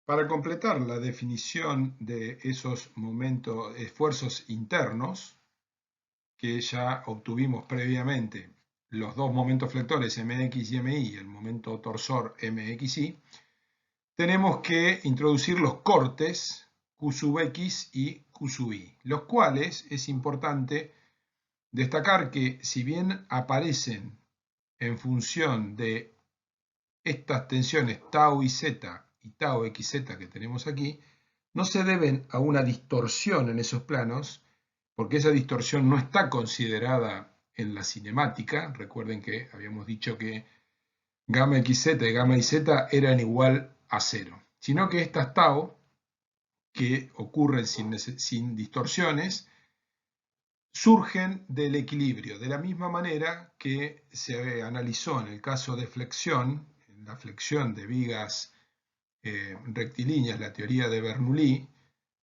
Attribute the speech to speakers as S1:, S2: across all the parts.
S1: Para completar la definición de esos esfuerzos internos que ya obtuvimos previamente, los dos momentos flectores Mx y Mi y el momento torsor Mxy, tenemos que introducir los cortes Q sub X y Q sub Y, los cuales es importante destacar que si bien aparecen en función de estas tensiones tau y z y tau xz que tenemos aquí, no se deben a una distorsión en esos planos, porque esa distorsión no está considerada en la cinemática. Recuerden que habíamos dicho que gamma xz y gamma yz eran igual a cero, sino que estas tau, que ocurren sin distorsiones, surgen del equilibrio, de la misma manera que se analizó en el caso de flexión, en la flexión de vigas rectilíneas, la teoría de Bernoulli,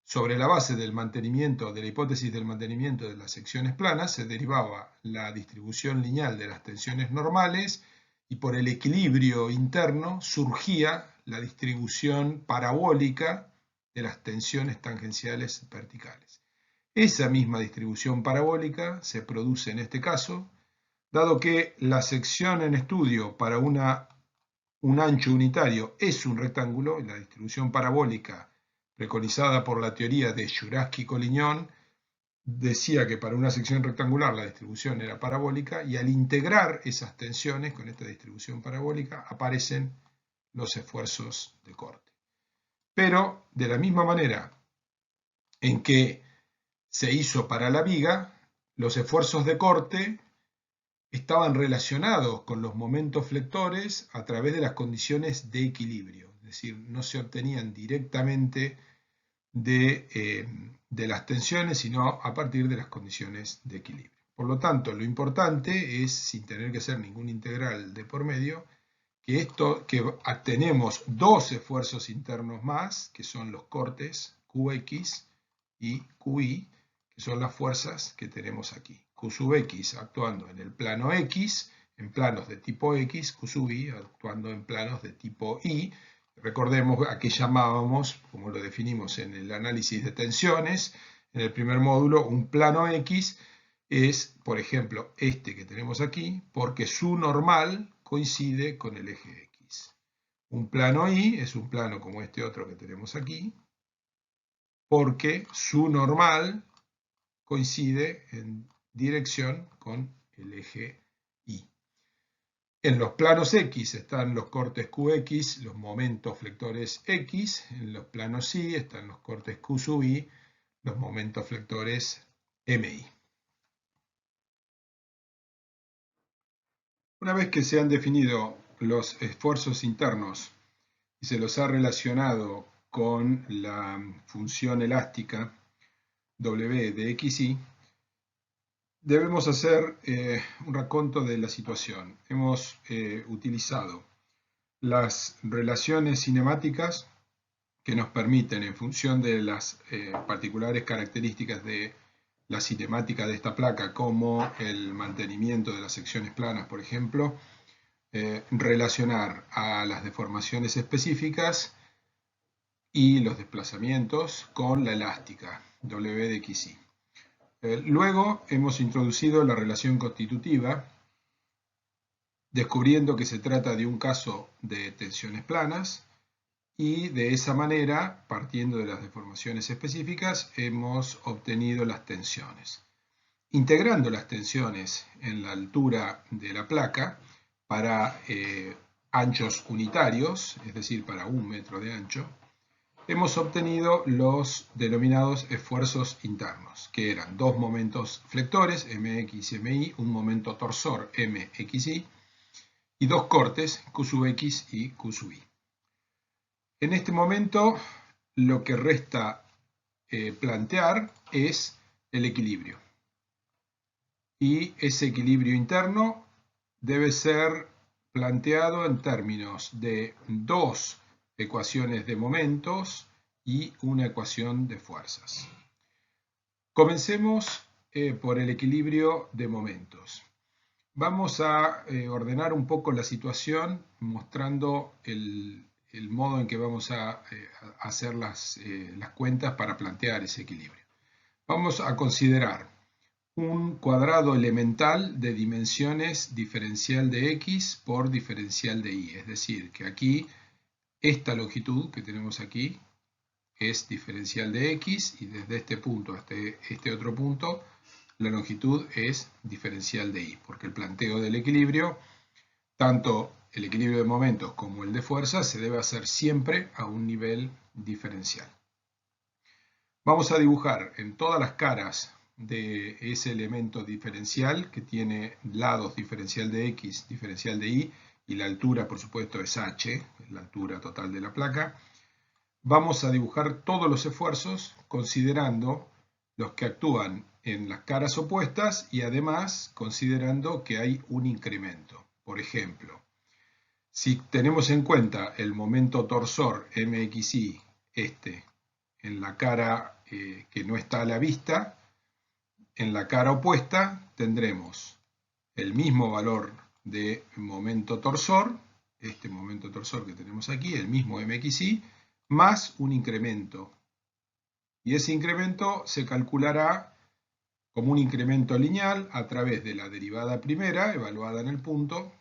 S1: sobre la base del mantenimiento, de la hipótesis del mantenimiento de las secciones planas, se derivaba la distribución lineal de las tensiones normales y por el equilibrio interno surgía la distribución parabólica de las tensiones tangenciales verticales. Esa misma distribución parabólica se produce en este caso, dado que la sección en estudio para un ancho unitario es un rectángulo, y la distribución parabólica preconizada por la teoría de Jurafsky-Collignon decía que para una sección rectangular la distribución era parabólica, y al integrar esas tensiones con esta distribución parabólica aparecen los esfuerzos de corte. Pero de la misma manera en que se hizo para la viga, los esfuerzos de corte estaban relacionados con los momentos flectores a través de las condiciones de equilibrio, es decir, no se obtenían directamente de las tensiones, sino a partir de las condiciones de equilibrio. Por lo tanto, lo importante es, sin tener que hacer ningún integral de por medio, que tenemos dos esfuerzos internos más, que son los cortes Qx y Qy, que son las fuerzas que tenemos aquí. Q sub X actuando en el plano X, en planos de tipo X, Q sub Y actuando en planos de tipo Y. Recordemos a qué llamábamos, como lo definimos en el análisis de tensiones, en el primer módulo, un plano X es, por ejemplo, este que tenemos aquí, porque su normal coincide con el eje X. Un plano Y es un plano como este otro que tenemos aquí, porque su normal coincide en dirección con el eje Y. En los planos X están los cortes Qx, los momentos flectores X. En los planos Y están los cortes Q sub Y, los momentos flectores MI. Una vez que se han definido los esfuerzos internos y se los ha relacionado con la función elástica W de XY, debemos hacer un raconto de la situación. Hemos utilizado las relaciones cinemáticas que nos permiten, en función de las particulares características de la cinemática de esta placa, como el mantenimiento de las secciones planas, por ejemplo, relacionar a las deformaciones específicas y los desplazamientos con la elástica, W de XY. Luego hemos introducido la relación constitutiva, descubriendo que se trata de un caso de tensiones planas, y de esa manera, partiendo de las deformaciones específicas, hemos obtenido las tensiones. Integrando las tensiones en la altura de la placa para anchos unitarios, es decir, para 1 metro de ancho, hemos obtenido los denominados esfuerzos internos, que eran dos momentos flectores, Mx y Mi, un momento torsor, Mxy, y dos cortes, Q sub X y Q sub Y. En este momento, lo que resta plantear es el equilibrio. Y ese equilibrio interno debe ser planteado en términos de dos ecuaciones de momentos y una ecuación de fuerzas. Comencemos por el equilibrio de momentos. Vamos a ordenar un poco la situación mostrando el modo en que vamos a hacer las cuentas para plantear ese equilibrio. Vamos a considerar un cuadrado elemental de dimensiones diferencial de x por diferencial de y. Es decir, que aquí esta longitud que tenemos aquí es diferencial de x y desde este punto hasta este otro punto la longitud es diferencial de y, porque el planteo del equilibrio, tanto el equilibrio de momentos como el de fuerzas, se debe hacer siempre a un nivel diferencial. Vamos a dibujar en todas las caras de ese elemento diferencial que tiene lados diferencial de x, diferencial de y, y la altura por supuesto es h, la altura total de la placa. Vamos a dibujar todos los esfuerzos considerando los que actúan en las caras opuestas y además considerando que hay un incremento. Por ejemplo, si tenemos en cuenta el momento torsor mxy, en la cara que no está a la vista, en la cara opuesta tendremos el mismo valor de momento torsor, este momento torsor que tenemos aquí, el mismo mxy, más un incremento. Y ese incremento se calculará como un incremento lineal a través de la derivada primera, evaluada en el punto,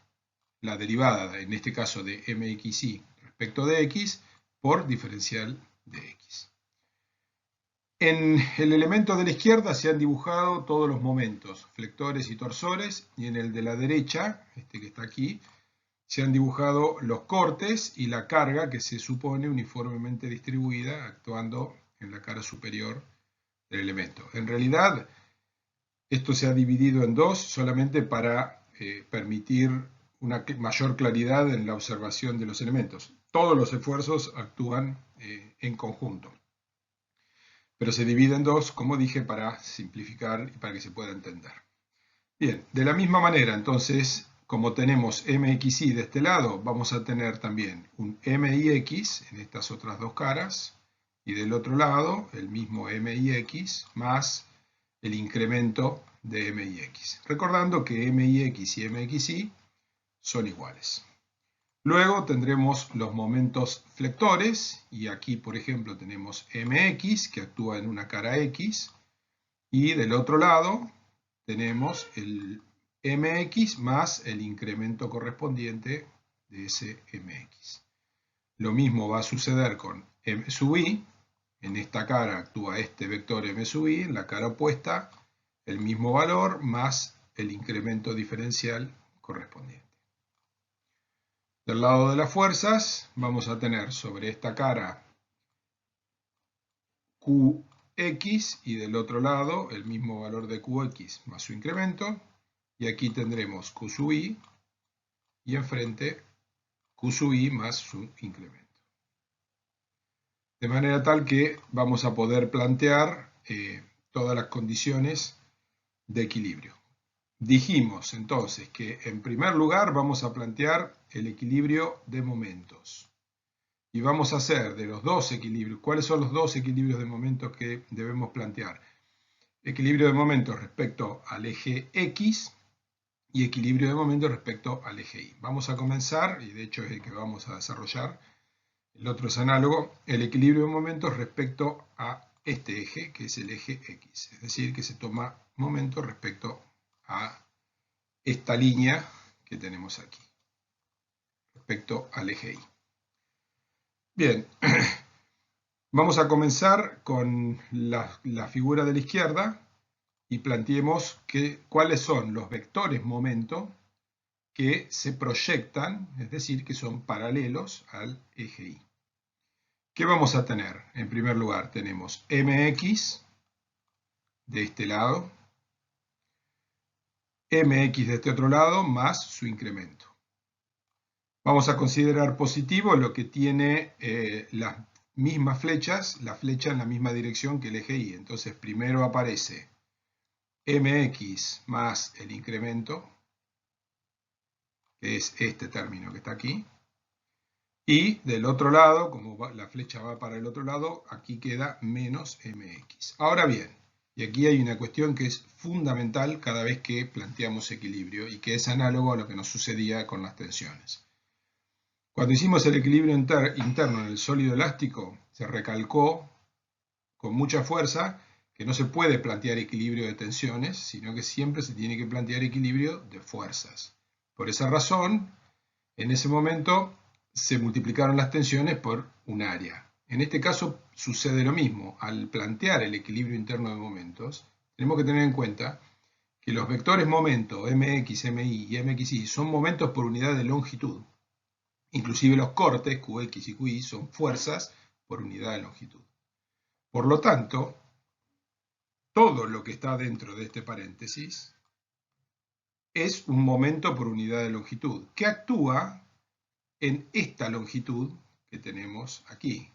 S1: la derivada, en este caso de mxy respecto de x, por diferencial de x. En el elemento de la izquierda se han dibujado todos los momentos, flectores y torsores, y en el de la derecha, este que está aquí, se han dibujado los cortes y la carga que se supone uniformemente distribuida actuando en la cara superior del elemento. En realidad, esto se ha dividido en dos solamente para permitir una mayor claridad en la observación de los elementos. Todos los esfuerzos actúan en conjunto, pero se divide en dos, como dije, para simplificar y para que se pueda entender. Bien, de la misma manera, entonces, como tenemos mxy de este lado, vamos a tener también un mix en estas otras dos caras, y del otro lado el mismo mix más el incremento de mix. Recordando que mix y mxy son iguales. Luego tendremos los momentos flectores, y aquí por ejemplo tenemos mx que actúa en una cara x, y del otro lado tenemos el mx más el incremento correspondiente de ese mx. Lo mismo va a suceder con m sub i, en esta cara actúa este vector m sub i, en la cara opuesta el mismo valor más el incremento diferencial correspondiente. Del lado de las fuerzas vamos a tener sobre esta cara Qx y del otro lado el mismo valor de Qx más su incremento, y aquí tendremos Q sub i y enfrente Q sub i más su incremento. De manera tal que vamos a poder plantear todas las condiciones de equilibrio. Dijimos entonces que en primer lugar vamos a plantear el equilibrio de momentos. Y vamos a hacer de los dos equilibrios. ¿Cuáles son los dos equilibrios de momentos que debemos plantear? Equilibrio de momentos respecto al eje X y equilibrio de momentos respecto al eje Y. Vamos a comenzar, y de hecho es el que vamos a desarrollar, el otro es análogo, el equilibrio de momentos respecto a este eje, que es el eje X. Es decir, que se toma momento respecto a esta línea que tenemos aquí, respecto al eje Y. Bien, vamos a comenzar con la figura de la izquierda y planteemos cuáles son los vectores momento que se proyectan, es decir, que son paralelos al eje Y. ¿Qué vamos a tener? En primer lugar tenemos mx de este lado, mx de este otro lado, más su incremento. Vamos a considerar positivo lo que tiene las mismas flechas, la flecha en la misma dirección que el eje Y. Entonces primero aparece mx más el incremento, que es este término que está aquí. Y del otro lado, como la flecha va para el otro lado, aquí queda menos mx. Ahora bien, y aquí hay una cuestión que es fundamental cada vez que planteamos equilibrio y que es análogo a lo que nos sucedía con las tensiones. Cuando hicimos el equilibrio interno en el sólido elástico, se recalcó con mucha fuerza que no se puede plantear equilibrio de tensiones, sino que siempre se tiene que plantear equilibrio de fuerzas. Por esa razón, en ese momento se multiplicaron las tensiones por un área. En este caso sucede lo mismo. Al plantear el equilibrio interno de momentos, tenemos que tener en cuenta que los vectores momento, mx, mi y mxy, son momentos por unidad de longitud. Inclusive los cortes, qx y qy, son fuerzas por unidad de longitud. Por lo tanto, todo lo que está dentro de este paréntesis es un momento por unidad de longitud, que actúa en esta longitud que tenemos aquí.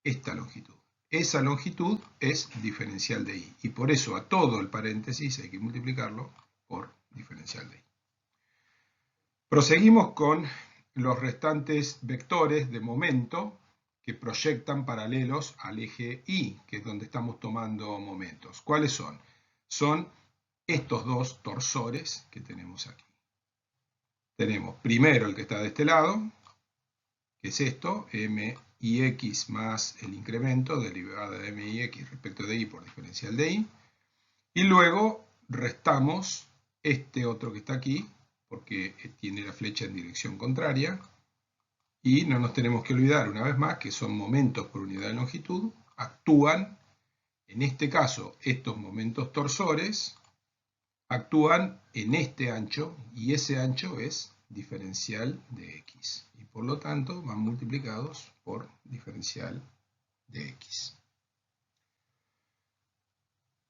S1: Esta longitud. Esa longitud es diferencial de i. Y por eso a todo el paréntesis hay que multiplicarlo por diferencial de i. Proseguimos con los restantes vectores de momento que proyectan paralelos al eje y, que es donde estamos tomando momentos. ¿Cuáles son? Son estos dos torsores que tenemos aquí. Tenemos primero el que está de este lado, que es esto, m y x más el incremento, derivada de m y x respecto de y por diferencial de y, y luego restamos este otro que está aquí, porque tiene la flecha en dirección contraria, y no nos tenemos que olvidar una vez más que son momentos por unidad de longitud, actúan, en este caso, estos momentos torsores, actúan en este ancho, y ese ancho es diferencial de x. Y por lo tanto van multiplicados por diferencial de x.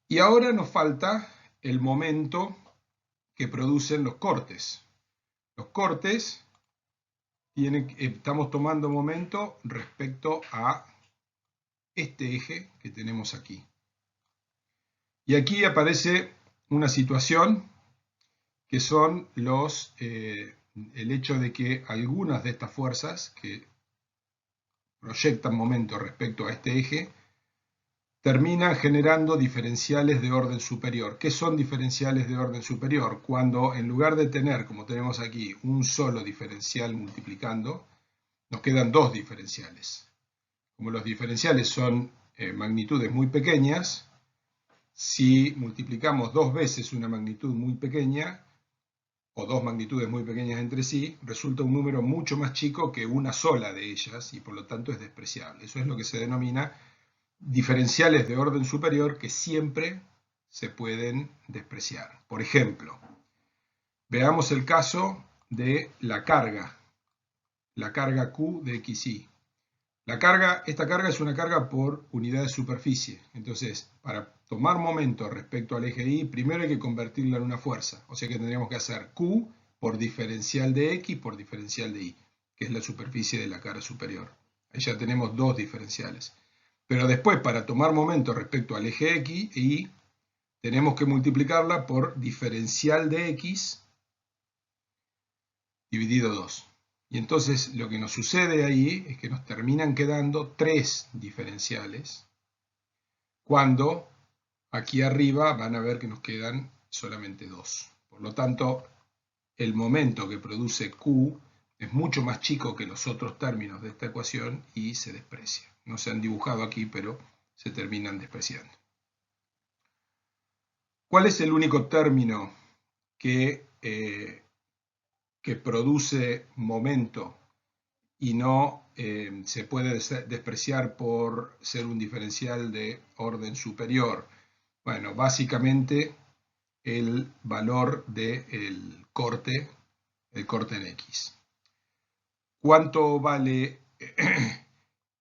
S1: Y ahora nos falta el momento que producen los cortes. Los cortes, estamos tomando momento respecto a este eje que tenemos aquí. Y aquí aparece una situación que son el hecho de que algunas de estas fuerzas que proyectan momento respecto a este eje terminan generando diferenciales de orden superior. ¿Qué son diferenciales de orden superior? Cuando en lugar de tener, como tenemos aquí, un solo diferencial multiplicando, nos quedan dos diferenciales. Como los diferenciales son magnitudes muy pequeñas, si multiplicamos dos veces una magnitud muy pequeña, o dos magnitudes muy pequeñas entre sí, resulta un número mucho más chico que una sola de ellas y por lo tanto es despreciable. Eso es lo que se denomina diferenciales de orden superior que siempre se pueden despreciar. Por ejemplo, veamos el caso de la carga Q de xy. Esta carga es una carga por unidad de superficie. Entonces, para tomar momento respecto al eje y, primero hay que convertirla en una fuerza. O sea que tendríamos que hacer Q por diferencial de x por diferencial de y, que es la superficie de la cara superior. Ahí ya tenemos dos diferenciales. Pero después, para tomar momento respecto al eje x y, tenemos que multiplicarla por diferencial de x dividido 2. Y entonces lo que nos sucede ahí es que nos terminan quedando tres diferenciales, cuando aquí arriba van a ver que nos quedan solamente dos. Por lo tanto, el momento que produce Q es mucho más chico que los otros términos de esta ecuación y se desprecia. No se han dibujado aquí, pero se terminan despreciando. ¿Cuál es el único término que produce momento y no se puede despreciar por ser un diferencial de orden superior? Bueno, básicamente el valor del corte en X. ¿Cuánto vale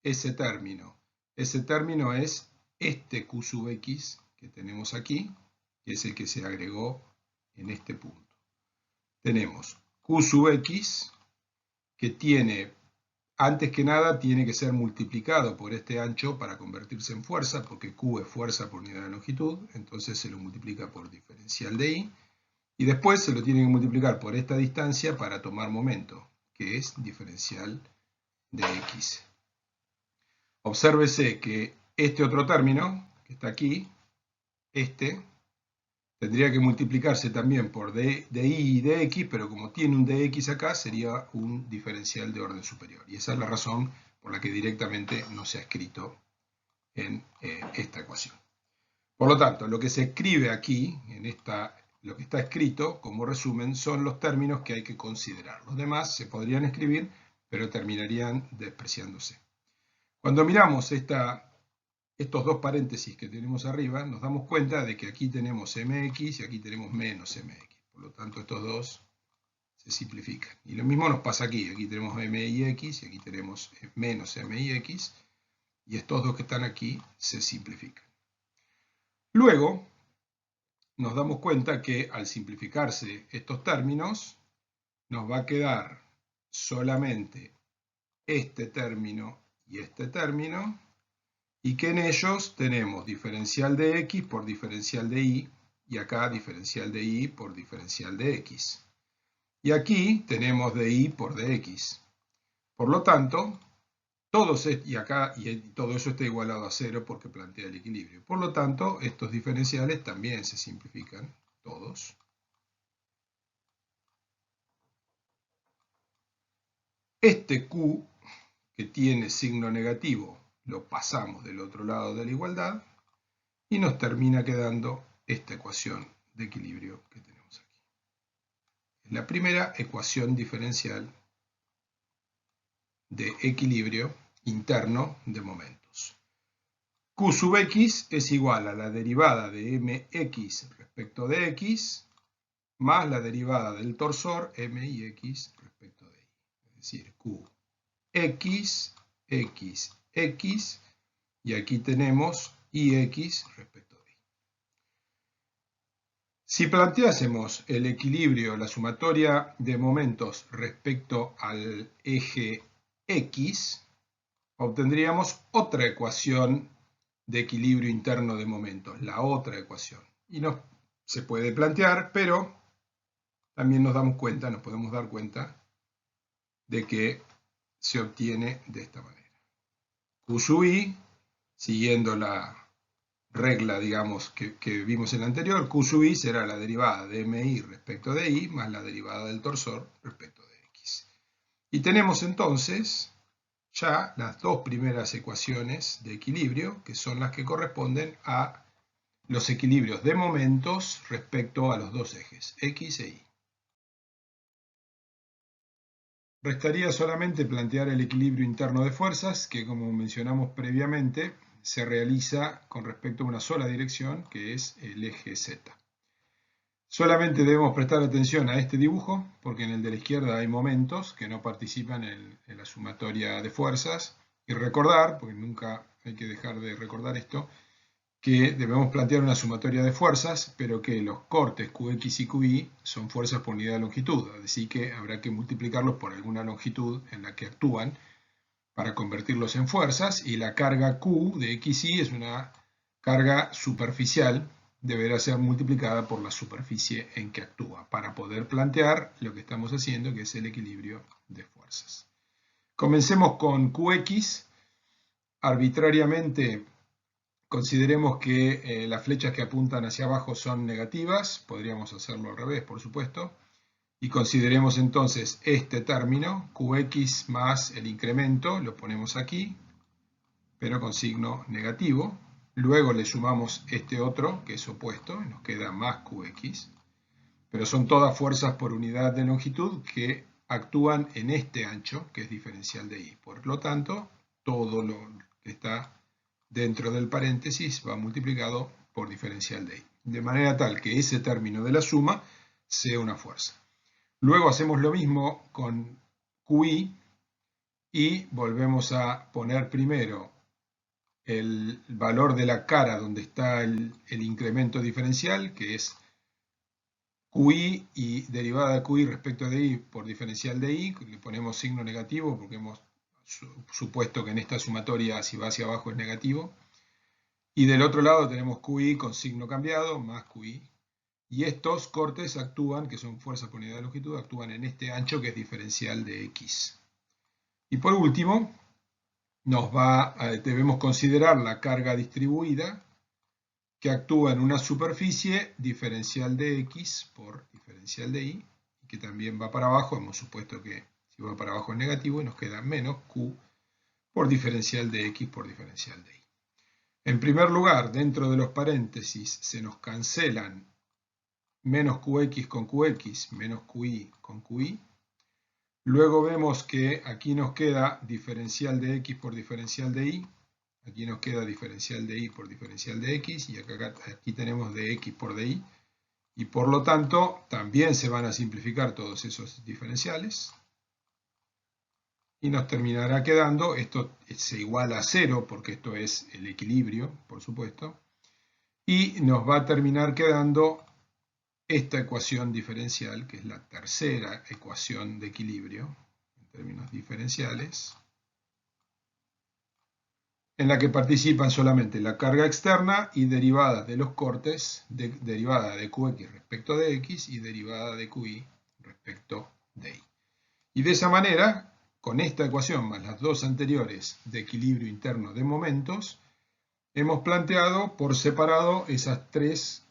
S1: ese término? Ese término es este Q sub X que tenemos aquí, que es el que se agregó en este punto. Tenemos Q sub X, que tiene, antes que nada, tiene que ser multiplicado por este ancho para convertirse en fuerza, porque Q es fuerza por unidad de longitud, entonces se lo multiplica por diferencial de I, y después se lo tiene que multiplicar por esta distancia para tomar momento, que es diferencial de X. Obsérvese que este otro término, que está aquí, Tendría que multiplicarse también por dy y dx, pero como tiene un dx acá, sería un diferencial de orden superior. Y esa es la razón por la que directamente no se ha escrito en esta ecuación. Por lo tanto, lo que se escribe aquí, lo que está escrito como resumen, son los términos que hay que considerar. Los demás se podrían escribir, pero terminarían despreciándose. Cuando miramos estos dos paréntesis que tenemos arriba, nos damos cuenta de que aquí tenemos mx y aquí tenemos menos mx. Por lo tanto, estos dos se simplifican. Y lo mismo nos pasa aquí. Aquí tenemos mix y aquí tenemos menos mix. Y estos dos que están aquí se simplifican. Luego, nos damos cuenta que al simplificarse estos términos, nos va a quedar solamente este término y este término, y que en ellos tenemos diferencial de x por diferencial de y, y acá diferencial de y por diferencial de x. Y aquí tenemos de y por dx. Por lo tanto, todo eso está igualado a 0 porque plantea el equilibrio. Por lo tanto, estos diferenciales también se simplifican todos. Este q, que tiene signo negativo, lo pasamos del otro lado de la igualdad y nos termina quedando esta ecuación de equilibrio que tenemos aquí. Es la primera ecuación diferencial de equilibrio interno de momentos. Q sub x es igual a la derivada de mx respecto de x más la derivada del torsor mix respecto de y. Es decir, q x, x, x, y aquí tenemos ix respecto de y. Si planteásemos el equilibrio, la sumatoria de momentos respecto al eje x, obtendríamos otra ecuación de equilibrio interno de momentos, la otra ecuación. Y se puede plantear, pero también nos podemos dar cuenta de que se obtiene de esta manera. Q sub i, siguiendo la regla, digamos, que vimos en la anterior, Q sub i será la derivada de mi respecto de y más la derivada del torsor respecto de x. Y tenemos entonces ya las dos primeras ecuaciones de equilibrio, que son las que corresponden a los equilibrios de momentos respecto a los dos ejes, x e y. Restaría solamente plantear el equilibrio interno de fuerzas, que como mencionamos previamente, se realiza con respecto a una sola dirección, que es el eje Z. Solamente debemos prestar atención a este dibujo, porque en el de la izquierda hay momentos que no participan en la sumatoria de fuerzas, y recordar, porque nunca hay que dejar de recordar esto, que debemos plantear una sumatoria de fuerzas, pero que los cortes Qx y Qy son fuerzas por unidad de longitud, así que habrá que multiplicarlos por alguna longitud en la que actúan para convertirlos en fuerzas, y la carga Q de XY es una carga superficial, deberá ser multiplicada por la superficie en que actúa, para poder plantear lo que estamos haciendo, que es el equilibrio de fuerzas. Comencemos con Qx. Arbitrariamente consideremos que las flechas que apuntan hacia abajo son negativas, podríamos hacerlo al revés, por supuesto, y consideremos entonces este término, Qx más el incremento, lo ponemos aquí, pero con signo negativo. Luego le sumamos este otro, que es opuesto, y nos queda más Qx, pero son todas fuerzas por unidad de longitud que actúan en este ancho, que es diferencial de y. Por lo tanto, todo lo que está dentro del paréntesis va multiplicado por diferencial de y, de manera tal que ese término de la suma sea una fuerza. Luego hacemos lo mismo con Qi y volvemos a poner primero el valor de la cara donde está el incremento diferencial, que es Qi y derivada de Qi respecto de y por diferencial de y, le ponemos signo negativo porque hemos supuesto que en esta sumatoria si va hacia abajo es negativo. Y del otro lado tenemos Qi con signo cambiado, más Qi. Y estos cortes actúan, que son fuerzas por unidad de longitud, actúan en este ancho que es diferencial de x. Y por último, debemos considerar la carga distribuida, que actúa en una superficie diferencial de x por diferencial de y, y que también va para abajo. Hemos supuesto que si va para abajo es negativo y nos queda menos q por diferencial de x por diferencial de y. En primer lugar, dentro de los paréntesis se nos cancelan menos qx con qx, menos qi con qi. Luego vemos que aquí nos queda diferencial de x por diferencial de y. Aquí nos queda diferencial de y por diferencial de x. Y aquí tenemos de x por de y. Y por lo tanto, también se van a simplificar todos esos diferenciales. Y nos terminará quedando, esto se iguala a 0, porque esto es el equilibrio, por supuesto. Y nos va a terminar quedando esta ecuación diferencial, que es la tercera ecuación de equilibrio, en términos diferenciales, en la que participan solamente la carga externa y derivadas de los cortes, derivada de qx respecto de x y derivada de qi respecto de y. Y de esa manera, con esta ecuación más las dos anteriores de equilibrio interno de momentos, hemos planteado por separado esas tres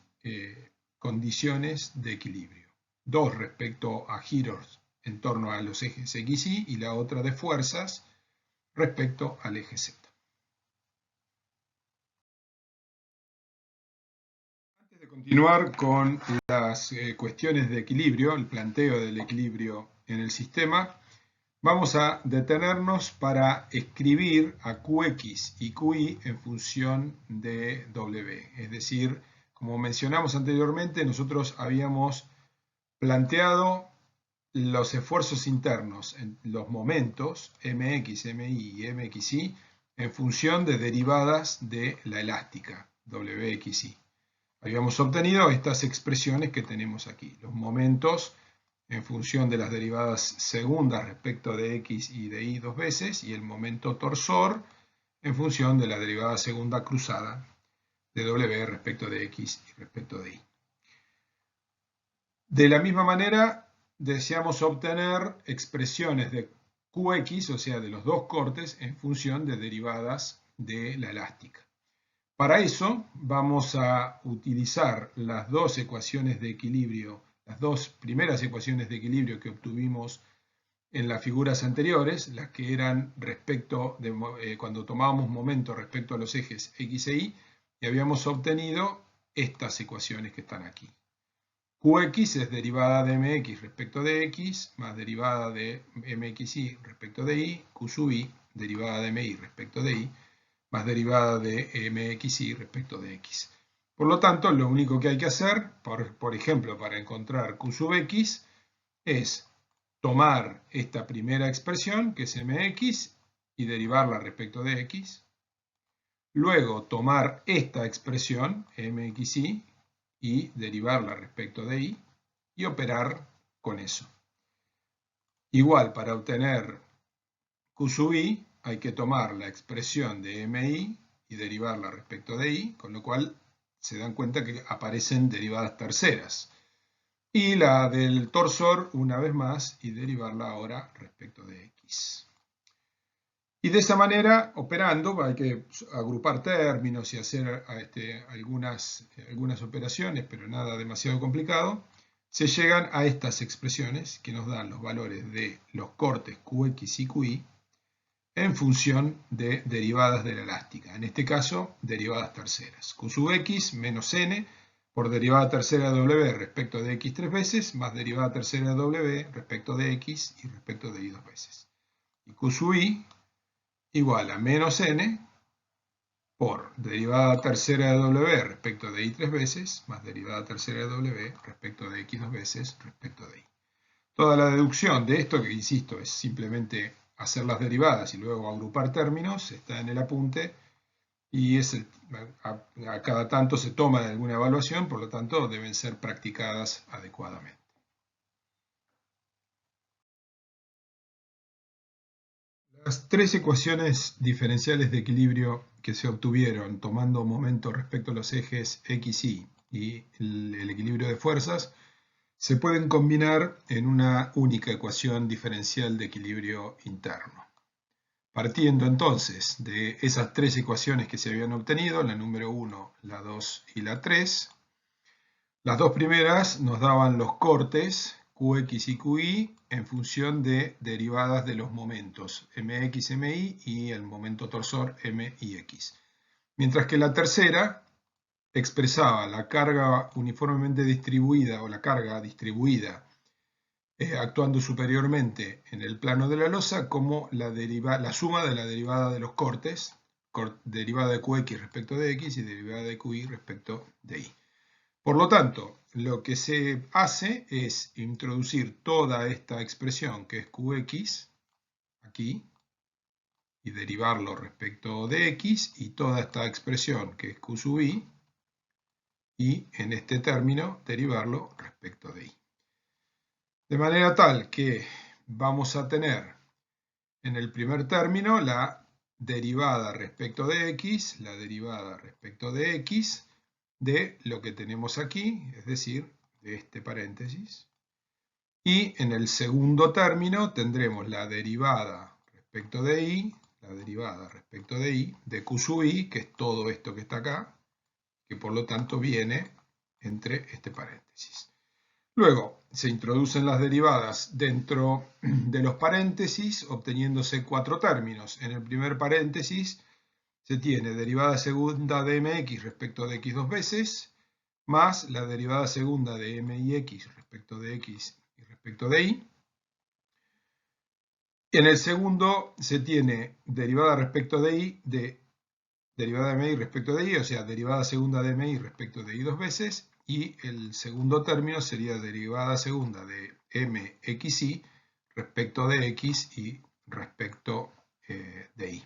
S1: condiciones de equilibrio. Dos respecto a giros en torno a los ejes x y y la otra de fuerzas respecto al eje z. Antes de continuar con las cuestiones de equilibrio, el planteo del equilibrio en el sistema, vamos a detenernos para escribir a Qx y Qi en función de W. Es decir, como mencionamos anteriormente, nosotros habíamos planteado los esfuerzos internos en los momentos Mx, Mi y Mxy en función de derivadas de la elástica Wxy. Habíamos obtenido estas expresiones que tenemos aquí. Los momentos en función de las derivadas segundas respecto de x y de y dos veces, y el momento torsor en función de la derivada segunda cruzada de w respecto de x y respecto de y. De la misma manera, deseamos obtener expresiones de qx, o sea, de los dos cortes, en función de derivadas de la elástica. Para eso vamos a utilizar las dos ecuaciones de equilibrio, las dos primeras ecuaciones de equilibrio que obtuvimos en las figuras anteriores, las que eran respecto de cuando tomábamos momento respecto a los ejes x e y, y habíamos obtenido estas ecuaciones que están aquí. Qx es derivada de mx respecto de x, más derivada de mxy respecto de y, q sub i, derivada de mi respecto de y, más derivada de mxy respecto de x. Por lo tanto, lo único que hay que hacer, por ejemplo, para encontrar q sub x, es tomar esta primera expresión, que es mx, y derivarla respecto de x. Luego, tomar esta expresión, mxy, y derivarla respecto de y, y operar con eso. Igual, para obtener q sub i, hay que tomar la expresión de mi y derivarla respecto de y, con lo cual se dan cuenta que aparecen derivadas terceras. Y la del torsor una vez más y derivarla ahora respecto de x. Y de esa manera, operando, hay que agrupar términos y hacer algunas operaciones, pero nada demasiado complicado, se llegan a estas expresiones que nos dan los valores de los cortes qx y qi en función de derivadas de la elástica, en este caso derivadas terceras. Q sub x menos n por derivada tercera de w respecto de x tres veces, más derivada tercera de w respecto de x y respecto de y dos veces. Y q sub i igual a menos n por derivada tercera de w respecto de y tres veces, más derivada tercera de w respecto de x dos veces respecto de y. Toda la deducción de esto, que insisto, es simplemente hacer las derivadas y luego agrupar términos, está en el apunte y a cada tanto se toma de alguna evaluación, por lo tanto deben ser practicadas adecuadamente. Las tres ecuaciones diferenciales de equilibrio que se obtuvieron tomando momento respecto a los ejes x, y el equilibrio de fuerzas se pueden combinar en una única ecuación diferencial de equilibrio interno. Partiendo entonces de esas tres ecuaciones que se habían obtenido, la número 1, la 2 y la 3, las dos primeras nos daban los cortes Qx y Qy en función de derivadas de los momentos mx, my y el momento torsor m y x. Mientras que la tercera expresaba la carga uniformemente distribuida o la carga distribuida actuando superiormente en el plano de la losa como la suma de la derivada de los cortes, derivada de Qx respecto de x y derivada de Qy respecto de y. Por lo tanto, lo que se hace es introducir toda esta expresión que es Qx aquí y derivarlo respecto de x y toda esta expresión que es Q sub i y en este término derivarlo respecto de y. De manera tal que vamos a tener en el primer término la derivada respecto de x, la derivada respecto de x, de lo que tenemos aquí, es decir, de este paréntesis. Y en el segundo término tendremos la derivada respecto de y, la derivada respecto de y, de q sub i, que es todo esto que está acá, que por lo tanto viene entre este paréntesis. Luego se introducen las derivadas dentro de los paréntesis, obteniéndose cuatro términos. En el primer paréntesis se tiene derivada segunda de mx respecto de x dos veces, más la derivada segunda de mix respecto de x y respecto de y. En el segundo se tiene derivada respecto de y, derivada de mi respecto de y, o sea, derivada segunda de mi respecto de y dos veces, y el segundo término sería derivada segunda de mxy respecto de x y respecto de y.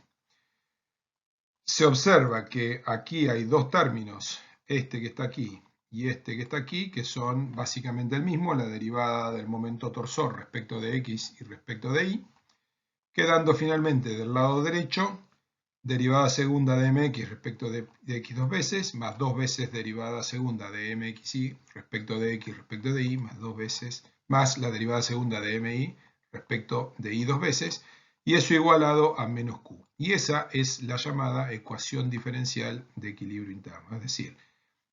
S1: Se observa que aquí hay dos términos, este que está aquí y este que está aquí, que son básicamente el mismo, la derivada del momento torsor respecto de x y respecto de y, quedando finalmente del lado derecho derivada segunda de mx respecto de x dos veces, más dos veces derivada segunda de mxy respecto de x respecto de y, más dos veces, más la derivada segunda de mi respecto de y dos veces, y eso igualado a menos q. Y esa es la llamada ecuación diferencial de equilibrio interno. Es decir,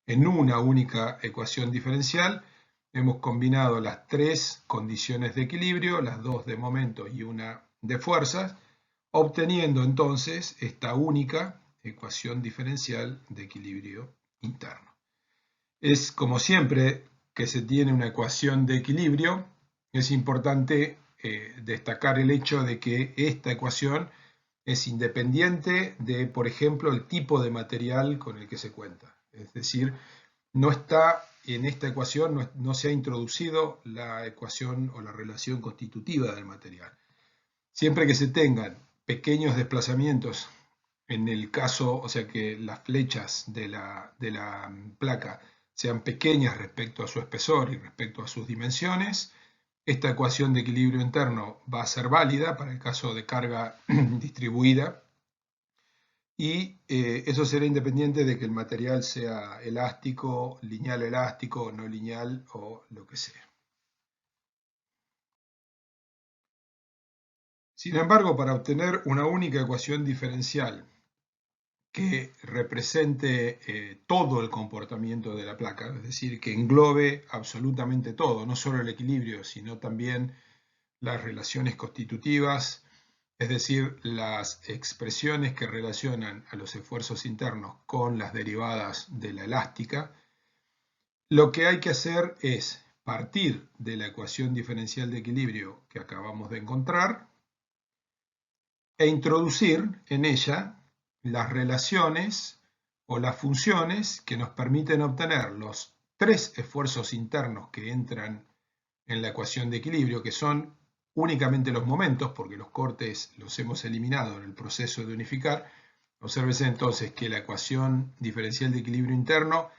S1: en una única ecuación diferencial hemos combinado las tres condiciones de equilibrio, las dos de momento y una de fuerzas, obteniendo entonces esta única ecuación diferencial de equilibrio interno. Es como siempre que se tiene una ecuación de equilibrio, es importante destacar el hecho de que esta ecuación es independiente de, por ejemplo, el tipo de material con el que se cuenta. Es decir, no está en esta ecuación, no se ha introducido la ecuación o la relación constitutiva del material. Siempre que se tengan pequeños desplazamientos, en el caso, o sea que las flechas de la placa sean pequeñas respecto a su espesor y respecto a sus dimensiones, esta ecuación de equilibrio interno va a ser válida para el caso de carga distribuida y eso será independiente de que el material sea elástico, lineal elástico, no lineal o lo que sea. Sin embargo, para obtener una única ecuación diferencial que represente todo el comportamiento de la placa, es decir, que englobe absolutamente todo, no solo el equilibrio, sino también las relaciones constitutivas, es decir, las expresiones que relacionan a los esfuerzos internos con las derivadas de la elástica, lo que hay que hacer es partir de la ecuación diferencial de equilibrio que acabamos de encontrar e introducir en ella las relaciones o las funciones que nos permiten obtener los tres esfuerzos internos que entran en la ecuación de equilibrio, que son únicamente los momentos, porque los cortes los hemos eliminado en el proceso de unificar. Obsérvese entonces que la ecuación diferencial de equilibrio interno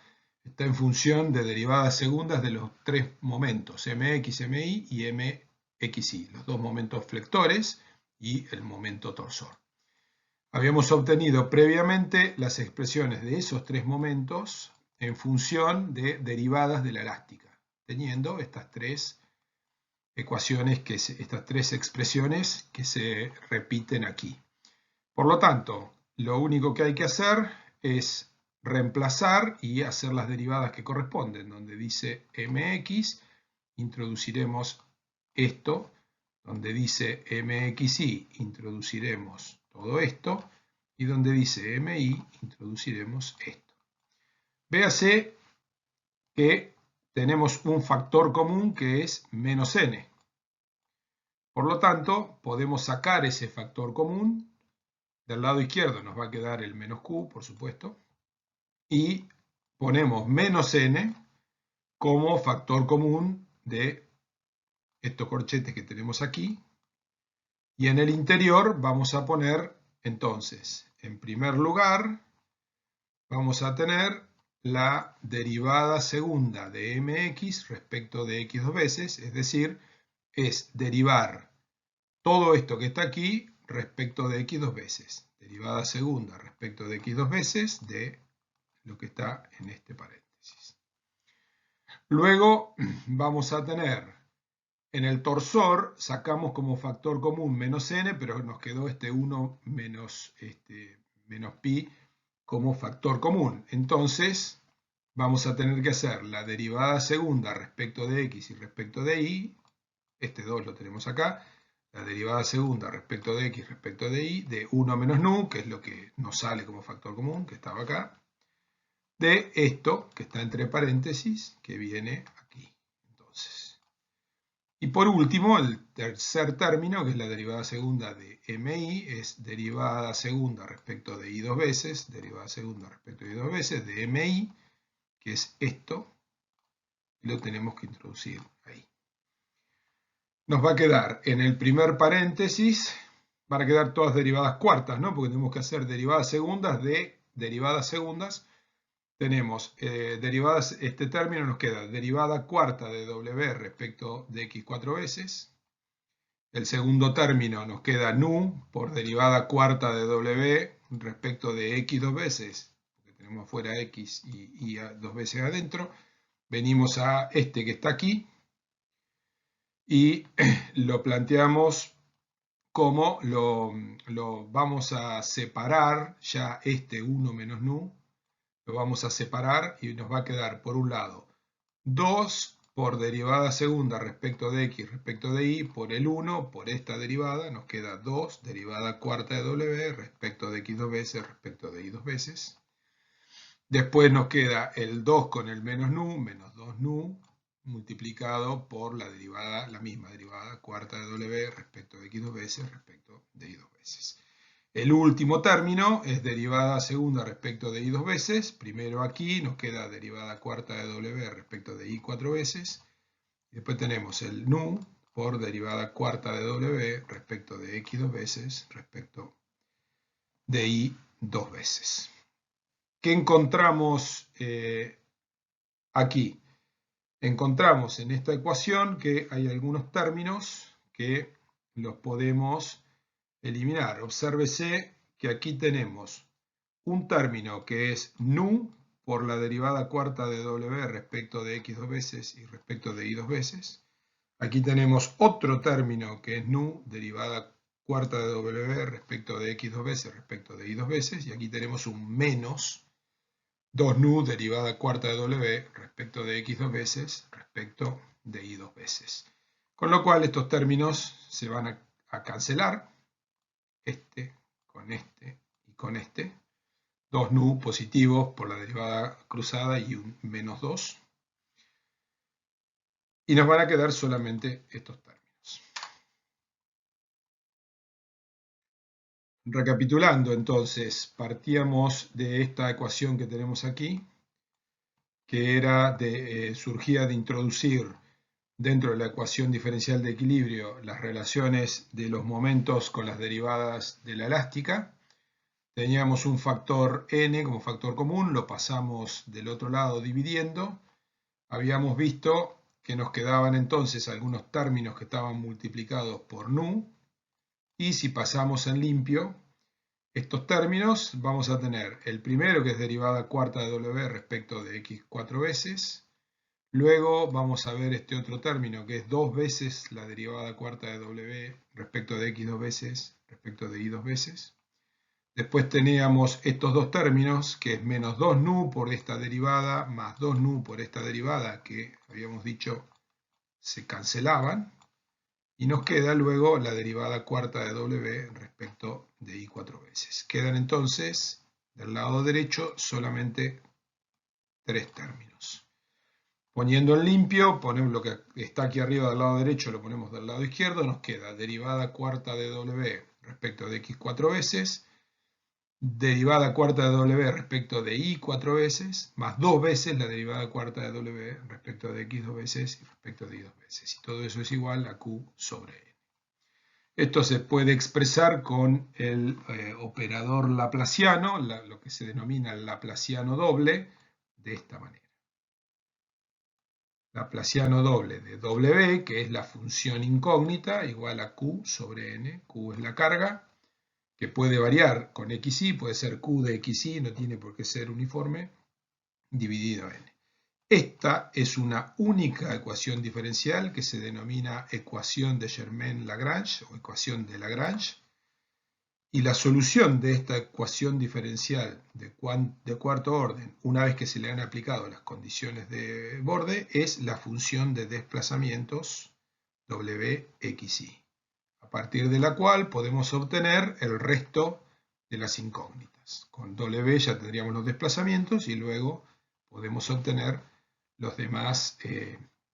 S1: está en función de derivadas segundas de los tres momentos, mx, mi y mxy, los dos momentos flectores y el momento torsor. Habíamos obtenido previamente las expresiones de esos tres momentos en función de derivadas de la elástica, teniendo estas tres ecuaciones, estas tres expresiones que se repiten aquí. Por lo tanto, lo único que hay que hacer es reemplazar y hacer las derivadas que corresponden. Donde dice mx, introduciremos esto. Donde dice mxy, introduciremos todo esto. Y donde dice mi, introduciremos esto. Véase que tenemos un factor común que es menos n. Por lo tanto, podemos sacar ese factor común. Del lado izquierdo nos va a quedar el menos q, por supuesto. Y ponemos menos n como factor común de estos corchetes que tenemos aquí. Y en el interior vamos a poner, entonces, en primer lugar, vamos a tener la derivada segunda de mx respecto de x dos veces, es decir, es derivar todo esto que está aquí respecto de x dos veces. Derivada segunda respecto de x dos veces de lo que está en este paréntesis. Luego vamos a tener en el torsor, sacamos como factor común menos n, pero nos quedó este 1 menos pi como factor común. Entonces vamos a tener que hacer la derivada segunda respecto de x y respecto de y. Este 2 lo tenemos acá. La derivada segunda respecto de x respecto de y de 1 menos nu, que es lo que nos sale como factor común, que estaba acá, de esto, que está entre paréntesis, que viene aquí. Entonces, y por último, el tercer término, que es la derivada segunda de mi, es derivada segunda respecto de y dos veces, derivada segunda respecto de y dos veces, de mi, que es esto, y lo tenemos que introducir ahí. Nos va a quedar en el primer paréntesis, van a quedar todas derivadas cuartas, ¿no? Porque tenemos que hacer derivadas segundas de derivadas segundas. Tenemos derivadas, este término nos queda derivada cuarta de w respecto de x cuatro veces. El segundo término nos queda nu por derivada cuarta de w respecto de x dos veces, porque tenemos fuera x y dos veces adentro. Venimos a este que está aquí y lo planteamos como lo vamos a separar, ya este 1 menos nu, lo vamos a separar y nos va a quedar por un lado 2 por derivada segunda respecto de x respecto de y por el 1 por esta derivada, nos queda 2 derivada cuarta de w respecto de x dos veces respecto de y dos veces. Después nos queda el 2 con el menos nu, menos 2 nu, multiplicado por la derivada, la misma derivada cuarta de w respecto de x dos veces respecto de y dos veces. El último término es derivada segunda respecto de y dos veces. Primero aquí nos queda derivada cuarta de w respecto de y cuatro veces. Después tenemos el nu por derivada cuarta de w respecto de x dos veces respecto de y dos veces. ¿Qué encontramos aquí? Encontramos en esta ecuación que hay algunos términos que los podemos eliminar. Obsérvese que aquí tenemos un término que es nu por la derivada cuarta de w respecto de x dos veces y respecto de y dos veces. Aquí tenemos otro término que es nu, derivada cuarta de w respecto de x dos veces respecto de y dos veces. Y aquí tenemos un menos 2 nu derivada cuarta de w respecto de x dos veces respecto de y dos veces. Con lo cual estos términos se van a cancelar. Este con este y con este. 2 nu positivos por la derivada cruzada y un menos 2. Y nos van a quedar solamente estos términos. Recapitulando entonces, partíamos de esta ecuación que tenemos aquí, que era surgía de introducir dentro de la ecuación diferencial de equilibrio las relaciones de los momentos con las derivadas de la elástica. Teníamos un factor n como factor común, lo pasamos del otro lado dividiendo. Habíamos visto que nos quedaban entonces algunos términos que estaban multiplicados por nu. Y si pasamos en limpio estos términos, vamos a tener el primero que es derivada cuarta de w respecto de x cuatro veces. Luego vamos a ver este otro término que es 2 veces la derivada cuarta de w respecto de x dos veces respecto de y dos veces. Después teníamos estos dos términos, que es menos 2 nu por esta derivada, más 2 nu por esta derivada, que habíamos dicho se cancelaban. Y nos queda luego la derivada cuarta de w respecto de i 4 veces. Quedan entonces del lado derecho solamente tres términos. Poniendo en limpio, ponemos lo que está aquí arriba del lado derecho, lo ponemos del lado izquierdo, nos queda derivada cuarta de w respecto de x 4 veces, derivada cuarta de w respecto de i 4 veces, más 2 veces la derivada cuarta de w respecto de x 2 veces y respecto de y 2 veces. Y todo eso es igual a q sobre n. Esto se puede expresar con el operador laplaciano, lo que se denomina el laplaciano doble, de esta manera. Laplaciano doble de w, que es la función incógnita, igual a q sobre n. Q es la carga, que puede variar con xy, puede ser q de xy, no tiene por qué ser uniforme, dividido n. Esta es una única ecuación diferencial que se denomina ecuación de Germain-Lagrange o ecuación de Lagrange. Y la solución de esta ecuación diferencial de cuarto orden, una vez que se le han aplicado las condiciones de borde, es la función de desplazamientos wxy, a partir de la cual podemos obtener el resto de las incógnitas. Con w ya tendríamos los desplazamientos y luego podemos obtener los demás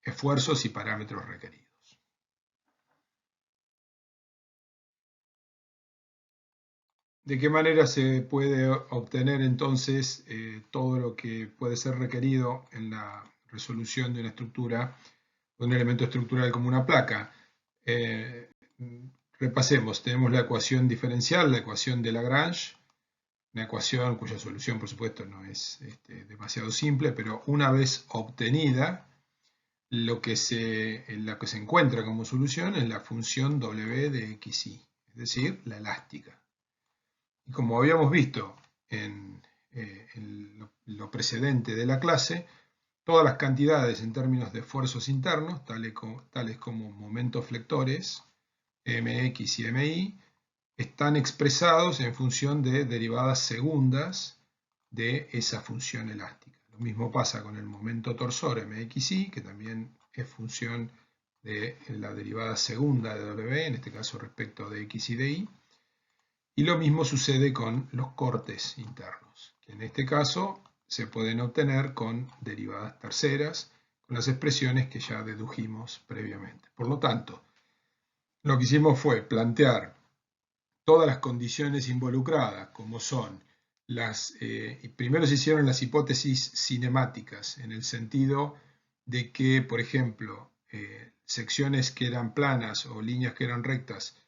S1: esfuerzos y parámetros requeridos. ¿De qué manera se puede obtener entonces todo lo que puede ser requerido en la resolución de una estructura, de un elemento estructural como una placa? Repasemos, tenemos la ecuación diferencial, la ecuación de Lagrange, una ecuación cuya solución por supuesto no es demasiado simple, pero una vez obtenida, lo que se encuentra como solución es la función w de xy, es decir, la elástica. Y como habíamos visto en lo precedente de la clase, todas las cantidades en términos de esfuerzos internos, tales como momentos flectores, mx y mi, están expresados en función de derivadas segundas de esa función elástica. Lo mismo pasa con el momento torsor mxy, que también es función de la derivada segunda de w, en este caso respecto de x y de y. Y lo mismo sucede con los cortes internos, que en este caso se pueden obtener con derivadas terceras, con las expresiones que ya dedujimos previamente. Por lo tanto, lo que hicimos fue plantear todas las condiciones involucradas, como son primero se hicieron las hipótesis cinemáticas, en el sentido de que, por ejemplo, secciones que eran planas o líneas que eran rectas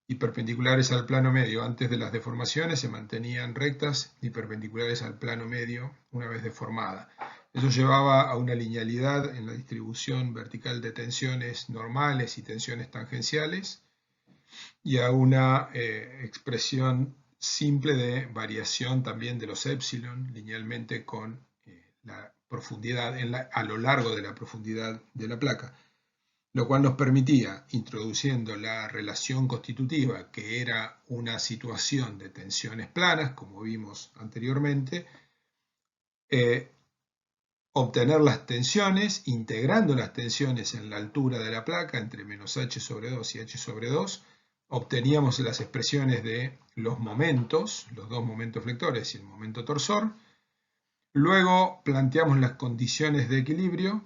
S1: y perpendiculares al plano medio antes de las deformaciones se mantenían rectas y perpendiculares al plano medio una vez deformada. Eso llevaba a una linealidad en la distribución vertical de tensiones normales y tensiones tangenciales y a una expresión simple de variación también de los epsilon linealmente con la profundidad a lo largo de la profundidad de la placa, lo cual nos permitía, introduciendo la relación constitutiva, que era una situación de tensiones planas, como vimos anteriormente, obtener las tensiones, integrando las tensiones en la altura de la placa, entre menos h sobre 2 y h sobre 2, obteníamos las expresiones de los momentos, los dos momentos flectores y el momento torsor. Luego planteamos las condiciones de equilibrio,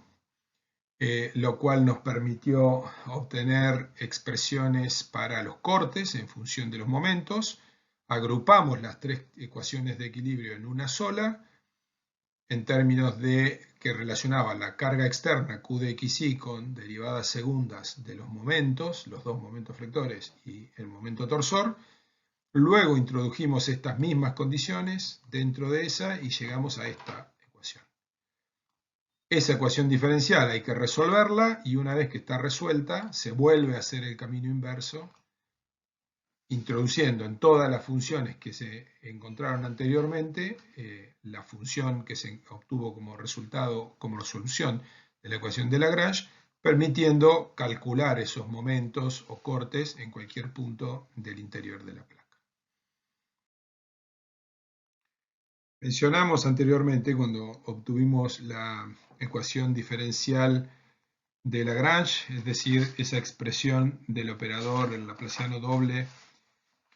S1: lo cual nos permitió obtener expresiones para los cortes en función de los momentos. Agrupamos las tres ecuaciones de equilibrio en una sola, en términos de que relacionaba la carga externa Q de xy con derivadas segundas de los momentos, los dos momentos flectores y el momento torsor. Luego introdujimos estas mismas condiciones dentro de esa y llegamos a esta ecuación. Esa ecuación diferencial hay que resolverla y una vez que está resuelta se vuelve a hacer el camino inverso, introduciendo en todas las funciones que se encontraron anteriormente la función que se obtuvo como resultado, como solución de la ecuación de Lagrange, permitiendo calcular esos momentos o cortes en cualquier punto del interior de la placa. Mencionamos anteriormente cuando obtuvimos la ecuación diferencial de Lagrange, es decir, esa expresión del operador, el laplaciano doble,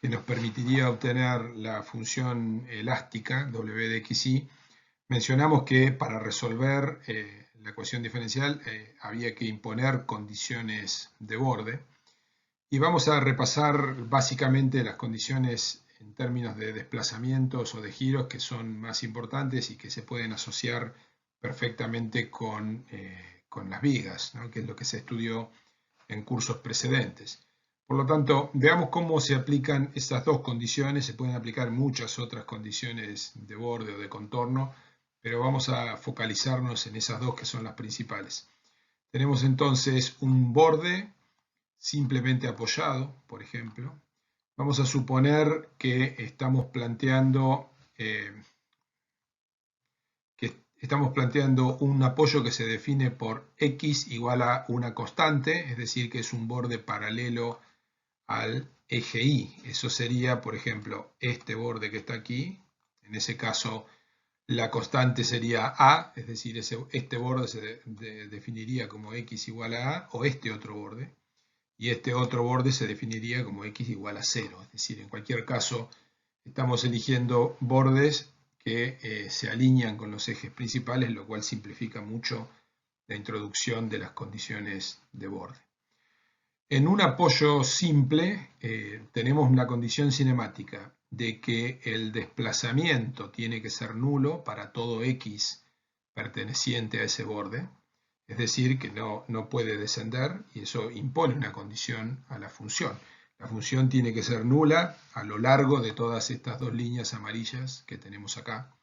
S1: que nos permitiría obtener la función elástica w de xy. Mencionamos que para resolver la ecuación diferencial había que imponer condiciones de borde. Y vamos a repasar básicamente las condiciones en términos de desplazamientos o de giros que son más importantes y que se pueden asociar perfectamente con las vigas, ¿no? Que es lo que se estudió en cursos precedentes. Por lo tanto, veamos cómo se aplican esas dos condiciones. Se pueden aplicar muchas otras condiciones de borde o de contorno, pero vamos a focalizarnos en esas dos que son las principales. Tenemos entonces un borde simplemente apoyado, por ejemplo. Vamos a suponer que estamos planteando un apoyo que se define por x igual a una constante, es decir, que es un borde paralelo al eje Y. Eso sería, por ejemplo, este borde que está aquí. En ese caso, la constante sería A, es decir, este borde se definiría como x igual a A, o este otro borde. Y este otro borde se definiría como x igual a 0. Es decir, en cualquier caso, estamos eligiendo bordes que se alinean con los ejes principales, lo cual simplifica mucho la introducción de las condiciones de borde. En un apoyo simple tenemos una condición cinemática de que el desplazamiento tiene que ser nulo para todo x perteneciente a ese borde, es decir, que no puede descender, y eso impone una condición a la función. La función tiene que ser nula a lo largo de todas estas dos líneas amarillas que tenemos acá.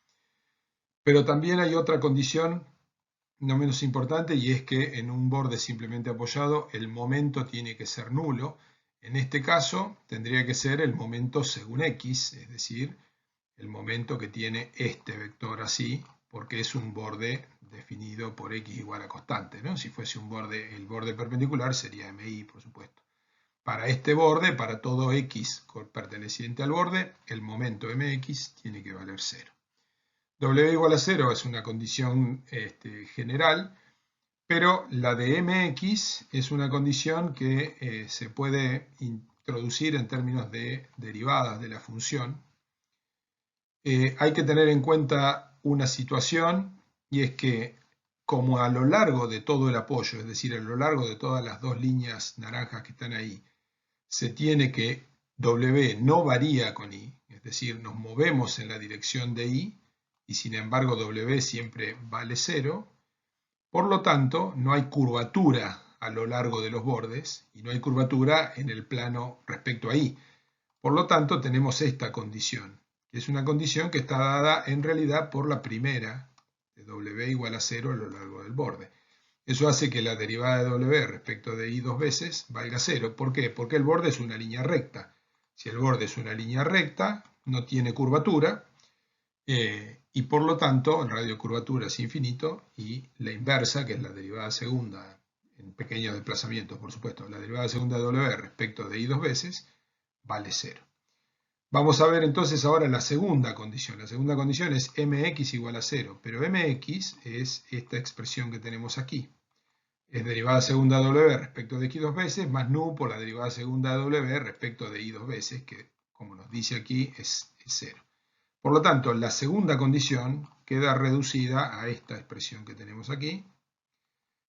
S1: Pero también hay otra condición no menos importante, y es que en un borde simplemente apoyado el momento tiene que ser nulo. En este caso tendría que ser el momento según x, es decir, el momento que tiene este vector así, porque es un borde definido por x igual a constante, ¿no? Si fuese un borde, el borde perpendicular sería mi, por supuesto. Para este borde, para todo x perteneciente al borde, el momento mx tiene que valer 0. W igual a 0 es una condición general, pero la de mx es una condición que se puede introducir en términos de derivadas de la función. Hay que tener en cuenta una situación, y es que como a lo largo de todo el apoyo, es decir, a lo largo de todas las dos líneas naranjas que están ahí, se tiene que W no varía con I, es decir, nos movemos en la dirección de I, y sin embargo W siempre vale 0. Por lo tanto, no hay curvatura a lo largo de los bordes, y no hay curvatura en el plano respecto a I. Por lo tanto, tenemos esta condición, que es una condición que está dada en realidad por la primera, de W igual a 0 a lo largo del borde. Eso hace que la derivada de W respecto de I dos veces valga 0. ¿Por qué? Porque el borde es una línea recta. Si el borde es una línea recta, no tiene curvatura, y por lo tanto el radio de curvatura es infinito, y la inversa, que es la derivada segunda, en pequeños desplazamientos por supuesto, la derivada segunda de W respecto de I dos veces, vale 0. Vamos a ver entonces ahora la segunda condición. La segunda condición es mx igual a 0, pero mx es esta expresión que tenemos aquí. Es derivada segunda de w respecto de x dos veces, más nu por la derivada segunda de w respecto de y dos veces, que como nos dice aquí es 0. Por lo tanto, la segunda condición queda reducida a esta expresión que tenemos aquí,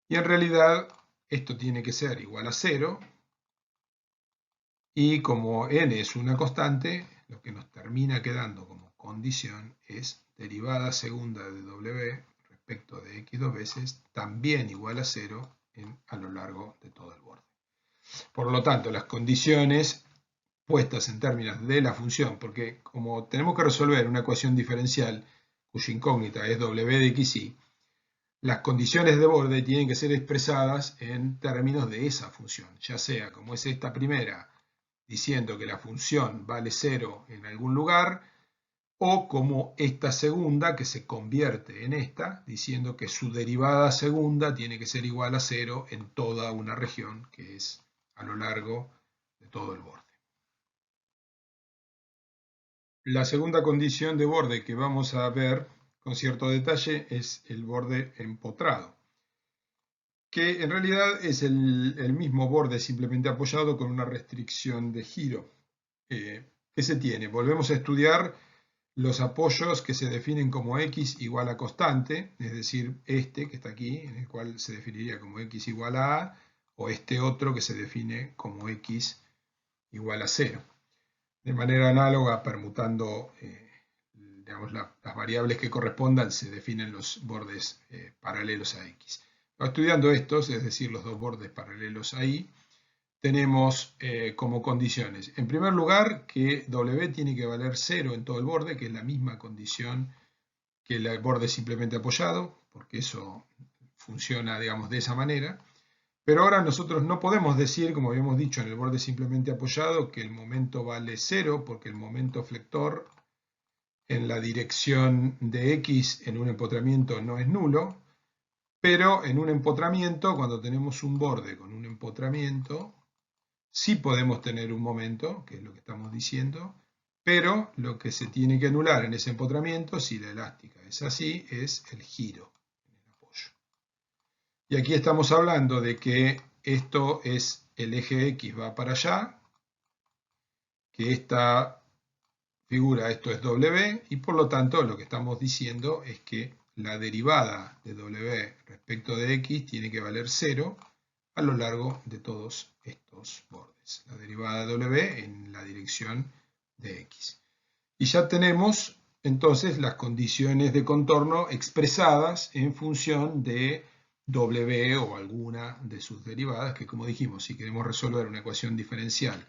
S1: y en realidad esto tiene que ser igual a 0, y como n es una constante, lo que nos termina quedando como condición es derivada segunda de w respecto de x dos veces, también igual a 0 a lo largo de todo el borde. Por lo tanto, las condiciones puestas en términos de la función, porque como tenemos que resolver una ecuación diferencial cuya incógnita es w de xy, las condiciones de borde tienen que ser expresadas en términos de esa función, ya sea como es esta primera, diciendo que la función vale 0 en algún lugar, o como esta segunda que se convierte en esta, diciendo que su derivada segunda tiene que ser igual a 0 en toda una región que es a lo largo de todo el borde. La segunda condición de borde que vamos a ver con cierto detalle es el borde empotrado, que en realidad es el mismo borde simplemente apoyado con una restricción de giro. ¿Qué se tiene? Volvemos a estudiar los apoyos que se definen como x igual a constante, es decir, este que está aquí, en el cual se definiría como x igual a, o este otro que se define como x igual a 0. De manera análoga, permutando digamos, las variables que correspondan, se definen los bordes paralelos a x. Estudiando estos, es decir, los dos bordes paralelos a y, tenemos como condiciones, en primer lugar, que W tiene que valer 0 en todo el borde, que es la misma condición que el borde simplemente apoyado, porque eso funciona, digamos, de esa manera. Pero ahora nosotros no podemos decir, como habíamos dicho en el borde simplemente apoyado, que el momento vale 0, porque el momento flector en la dirección de x en un empotramiento no es nulo, pero en un empotramiento, cuando tenemos un borde con un empotramiento, sí podemos tener un momento, que es lo que estamos diciendo, pero lo que se tiene que anular en ese empotramiento, si la elástica es así, es el giro en el apoyo. Y aquí estamos hablando de que esto es el eje X va para allá, que esta figura, esto es W, y por lo tanto lo que estamos diciendo es que la derivada de W respecto de X tiene que valer 0 a lo largo de todos estos bordes. La derivada de W en la dirección de X. Y ya tenemos entonces las condiciones de contorno expresadas en función de W o alguna de sus derivadas, que como dijimos, si queremos resolver una ecuación diferencial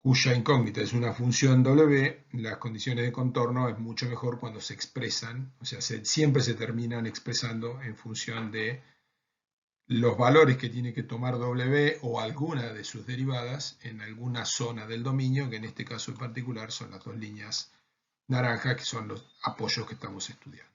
S1: cuya incógnita es una función W, las condiciones de contorno es mucho mejor cuando se expresan, o sea, siempre se terminan expresando en función de los valores que tiene que tomar W o alguna de sus derivadas en alguna zona del dominio, que en este caso en particular son las dos líneas naranjas, que son los apoyos que estamos estudiando.